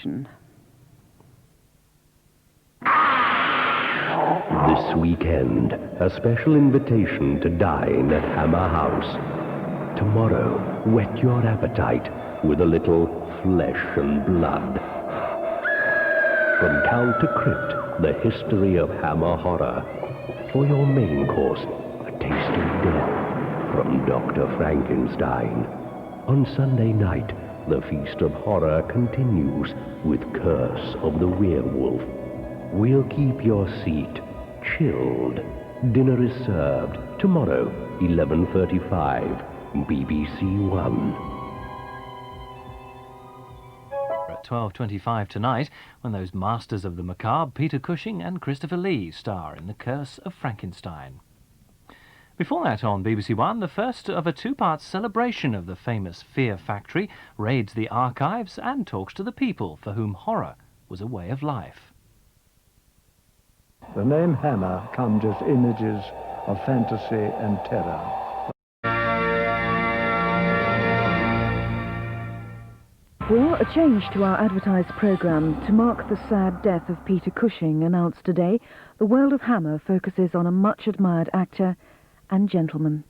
celebration. This weekend, a special invitation to dine at Hammer House. Tomorrow, whet your appetite with a little flesh and blood. From Count to Crypt, the history of Hammer horror. For your main course, a taste of death from Dr. Frankenstein. On Sunday night, the feast of horror continues with Curse of the Werewolf. We'll keep your seat chilled. Dinner is served tomorrow, 11:35, BBC One. At 12:25 tonight, when those masters of the macabre, Peter Cushing and Christopher Lee, star in The Curse of Frankenstein. Before that, on BBC One, the first of a two-part celebration of the famous Fear Factory raids the archives and talks to the people for whom horror was a way of life. The name Hammer conjures images of fantasy and terror. For a change to our advertised programme, to mark the sad death of Peter Cushing, announced today, the world of Hammer focuses on a much-admired actor and gentleman.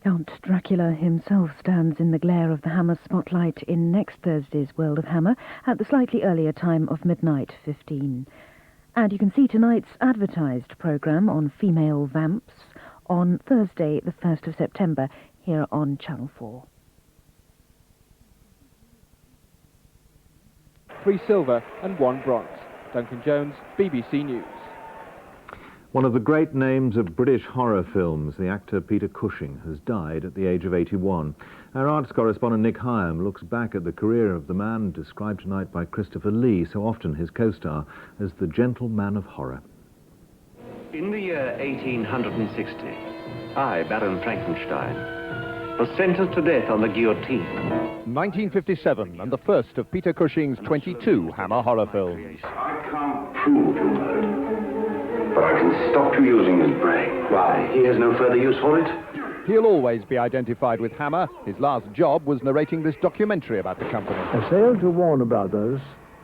Count Dracula himself stands in the glare of the Hammer spotlight in next Thursday's World of Hammer at the slightly earlier time of midnight 15. And you can see tonight's advertised programme on female vamps on Thursday the 1st of September here on Channel 4. 3 silver and 1 bronze. Duncan Jones, BBC News. One of the great names of British horror films, the actor Peter Cushing, has died at the age of 81. Our arts correspondent Nick Hyam looks back at the career of the man described tonight by Christopher Lee, so often his co-star, as the gentle man of horror. In the year 1860, I, Baron Frankenstein, was sentenced to death on the guillotine. 1957, and the first of Peter Cushing's 22 Hammer horror films. I can't prove you murdered, but I can stop you using his brain. Why, he has no further use for it? He'll always be identified with Hammer. His last job was narrating this documentary about the company. A sale to Warner Brothers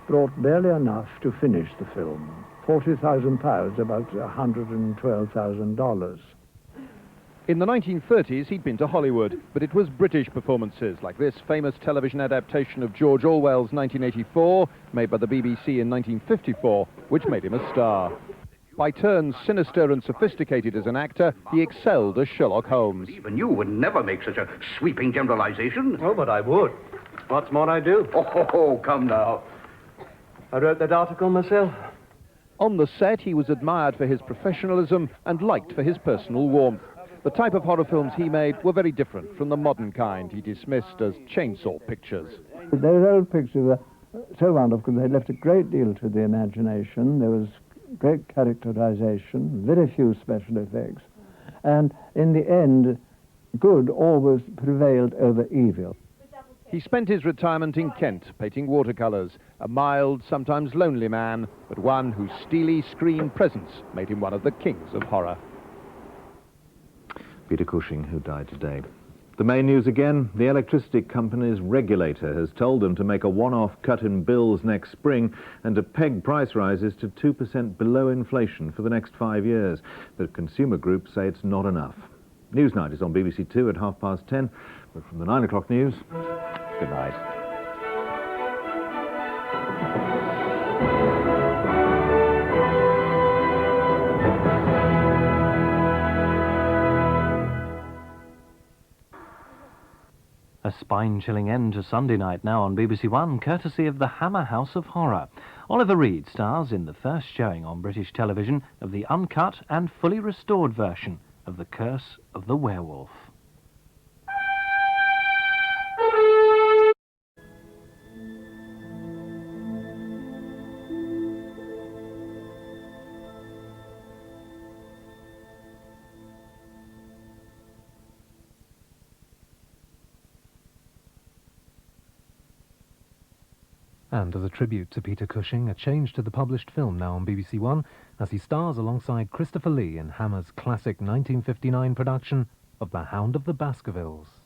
brought barely enough to finish the film. £40,000, about $112,000. In the 1930s, he'd been to Hollywood, but it was British performances like this famous television adaptation of George Orwell's 1984, made by the BBC in 1954, which made him a star. By turns sinister and sophisticated as an actor, he excelled as Sherlock Holmes. Even you would never make such a sweeping generalization. Oh, but I would. What's more, I do. Oh, come now. I wrote that article myself. On the set, he was admired for his professionalism and liked for his personal warmth. The type of horror films he made were very different from the modern kind he dismissed as chainsaw pictures. Those old pictures are so wonderful because they left a great deal to the imagination. There was great characterization, very few special effects. And in the end, good always prevailed over evil. He spent his retirement in Kent, painting watercolours, a mild, sometimes lonely man, but one whose steely screen presence made him one of the kings of horror. Peter Cushing, who died today. The main news again, the electricity company's regulator has told them to make a one-off cut in bills next spring and to peg price rises to 2% below inflation for the next 5 years. But consumer groups say it's not enough. Newsnight is on BBC Two at 10:30, but from the 9 o'clock news, good night. A spine-chilling end to Sunday night now on BBC One, courtesy of the Hammer House of Horror. Oliver Reed stars in the first showing on British television of the uncut and fully restored version of The Curse of the Werewolf. And as a tribute to Peter Cushing, a change to the published film now on BBC One, as he stars alongside Christopher Lee in Hammer's classic 1959 production, of The Hound of the Baskervilles.